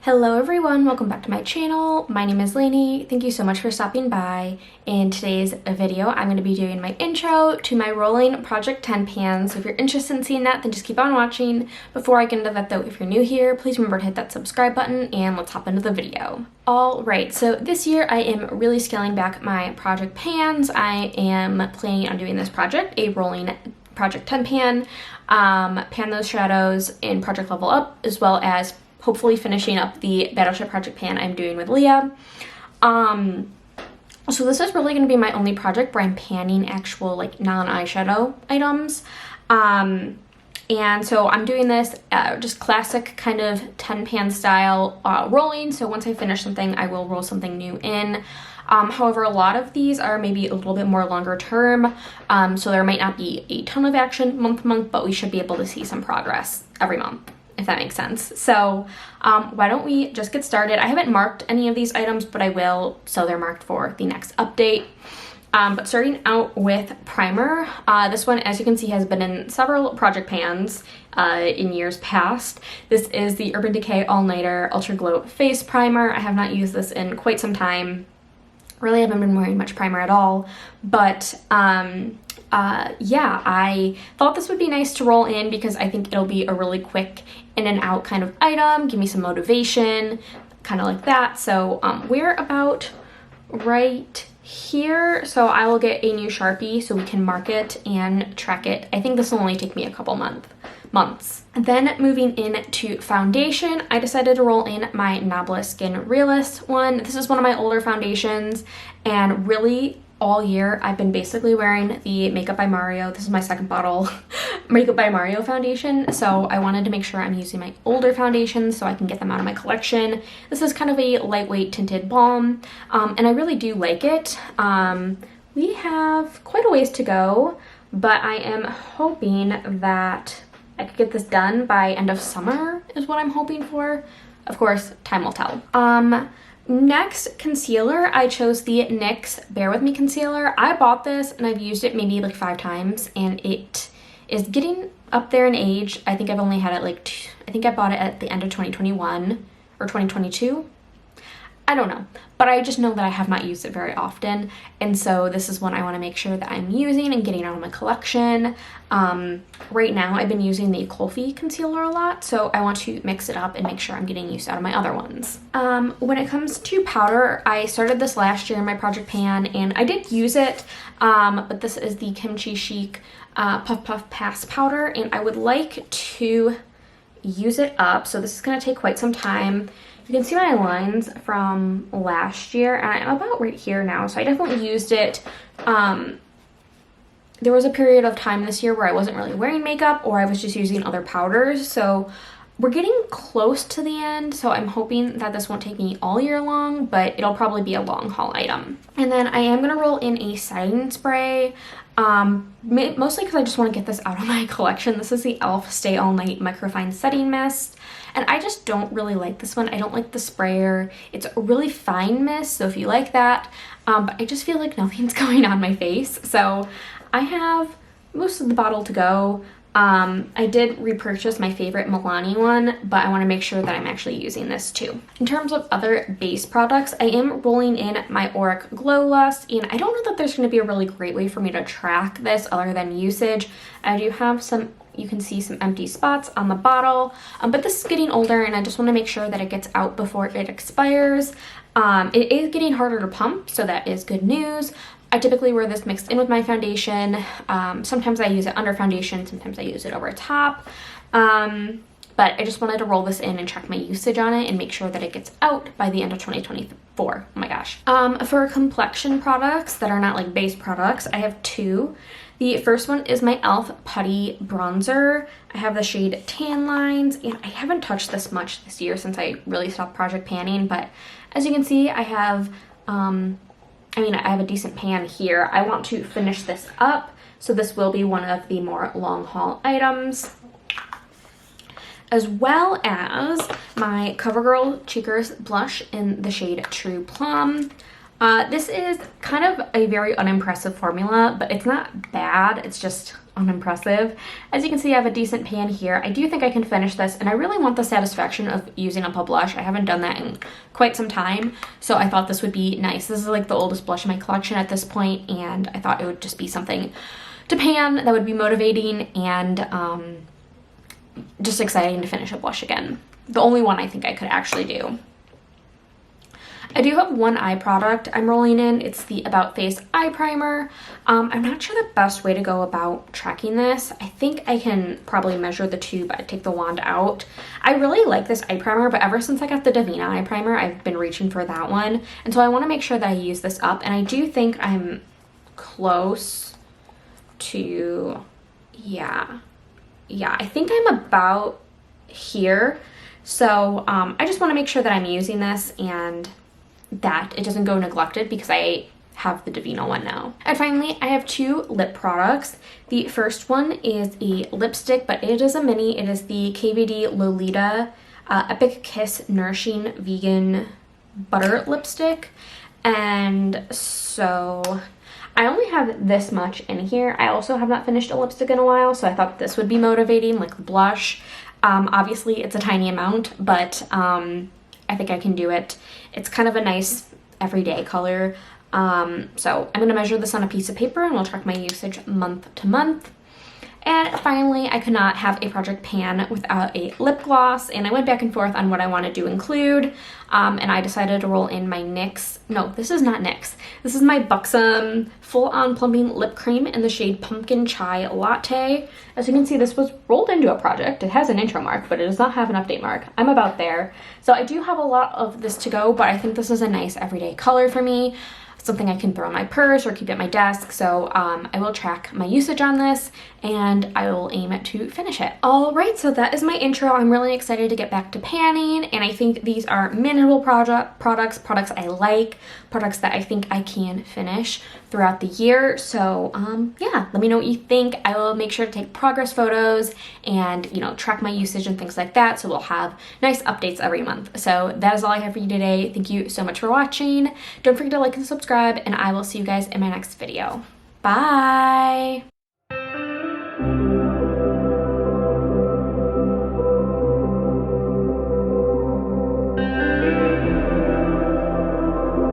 Hello everyone, welcome back to my channel. My name is Lainey. Thank you so much for stopping by. In today's video, I'm going to be doing my intro to my rolling Project 10 pan. So if you're interested in seeing that, then just keep on watching. Before I get into that though, if you're new here, please remember to hit that subscribe button and let's hop into the video. Alright, so this year I am really scaling back my project pans. I am planning on doing this project, a rolling Project 10 pan, pan those shadows in Project Level Up, as well as hopefully finishing up the Battleship Project pan I'm doing with Leah. So this is really going to be my only project where I'm panning actual like non-eyeshadow items. And so I'm doing this just classic kind of 10 pan style rolling. So once I finish something, I will roll something new in. However, a lot of these are maybe a little bit more longer term. So there might not be a ton of action month to month, but we should be able to see some progress every month, if that makes sense. So why don't we just get started? I haven't marked any of these items, but I will, so they're marked for the next update. But starting out with primer, this one, as you can see, has been in several project pans in years past. This is the Urban Decay All Nighter Ultra Glow Face Primer. I have not used this in quite some time. Really haven't been wearing much primer at all, but yeah, I thought this would be nice to roll in because I think it'll be a really quick in and out kind of item, give me some motivation, kind of like that. So we're about right here, so I will get a new Sharpie so we can mark it and track it. I think this will only take me a couple months. And then moving into foundation, I decided to roll in my Nabla Skin Realist one. This is one of my older foundations, and really all year I've been basically wearing the Makeup by Mario. This is my second bottle Makeup by Mario foundation, so I wanted to make sure I'm using my older foundations so I can get them out of my collection. This is kind of a lightweight tinted balm, and I really do like it. We have quite a ways to go, but I am hoping that I could get this done by end of summer is what I'm hoping for. Of course, time will tell. Next, concealer, I chose the NYX Bare With Me concealer. I bought this and I've used it maybe like 5 times, and it is getting up there in age. I think I've only had it like, I think I bought it at the end of 2021 or 2022. I don't know, but I just know that I have not used it very often, and so this is one I want to make sure that I'm using and getting out of my collection. Right now I've been using the Kulfi concealer a lot, so I want to mix it up and make sure I'm getting use out of my other ones. When it comes to powder, I started this last year in my project pan, and I did use it, but this is the Kimchi Chic Puff Puff Pass powder, and I would like to use it up, so this is going to take quite some time. You can see my lines from last year, and I'm about right here now, so I definitely used it. There was a period of time this year where I wasn't really wearing makeup, or I was just using other powders, so we're getting close to the end, so I'm hoping that this won't take me all year long, but it'll probably be a long haul item. And then I am going to roll in a setting spray, mostly because I just want to get this out of my collection. This is the e.l.f. Stay All Night Microfine Setting Mist. And I just don't really like this one. I don't like the sprayer. It's a really fine mist, so if you like that, but I just feel like nothing's going on my face. So I have most of the bottle to go. I did repurchase my favorite Milani one, but I want to make sure that I'm actually using this too. In terms of other base products, I am rolling in my Auric Glow Lust, and I don't know that there's going to be a really great way for me to track this other than usage. I do have some, you can see some empty spots on the bottle, but this is getting older and I just want to make sure that it gets out before it expires. It is getting harder to pump, so that is good news. I typically wear this mixed in with my foundation. Sometimes I use it under foundation, sometimes I use it over top. But I just wanted to roll this in and check my usage on it and make sure that it gets out by the end of 2024. Oh my gosh. For complexion products that are not like base products, I have 2. The first one is my e.l.f. Putty Bronzer. I have the shade Tan Lines, and I haven't touched this much this year since I really stopped project panning, but as you can see, I have, I have a decent pan here. I want to finish this up, so this will be one of the more long haul items. As well as my CoverGirl Cheekers blush in the shade True Plum. This is kind of a very unimpressive formula, but it's not bad. It's just unimpressive. As you can see, I have a decent pan here. I do think I can finish this, and I really want the satisfaction of using up a blush. I haven't done that in quite some time, so I thought this would be nice. This is like the oldest blush in my collection at this point, and I thought it would just be something to pan that would be motivating and just exciting to finish a blush again. The only one I think I could actually do. I do have one eye product I'm rolling in. It's the About Face Eye Primer. I'm not sure the best way to go about tracking this. I think I can probably measure the tube. I take the wand out. I really like this eye primer, but ever since I got the Davina eye primer, I've been reaching for that one. And so I want to make sure that I use this up. And I do think I'm close to, yeah, I think I'm about here. So I just want to make sure that I'm using this and that it doesn't go neglected because I have the Davina one now. And finally, I have two lip products. The first one is a lipstick, but it is a mini. It is the KVD Lolita Epic Kiss Nourishing Vegan Butter Lipstick. And so I only have this much in here. I also have not finished a lipstick in a while, so I thought this would be motivating, like blush. Obviously, it's a tiny amount, but I think I can do it. It's kind of a nice everyday color. So I'm going to measure this on a piece of paper and we'll track my usage month to month. And finally, I could not have a project pan without a lip gloss, and I went back and forth on what I wanted to include, and I decided to roll in my NYX, no, this is not NYX, this is my Buxom Full On Plumping Lip Cream in the shade Pumpkin Chai Latte. As you can see, this was rolled into a project. It has an intro mark, but it does not have an update mark. I'm about there. So I do have a lot of this to go, but I think this is a nice everyday color for me. Something I can throw in my purse or keep at my desk. So I will track my usage on this and I will aim to finish it. All right, so that is my intro. I'm really excited to get back to panning, and I think these are manageable products I like, products that I think I can finish throughout the year. So yeah, let me know what you think. I will make sure to take progress photos and, you know, track my usage and things like that, so we'll have nice updates every month. So that is all I have for you today. Thank you so much for watching. Don't forget to like and subscribe, and I will see you guys in my next video. Bye!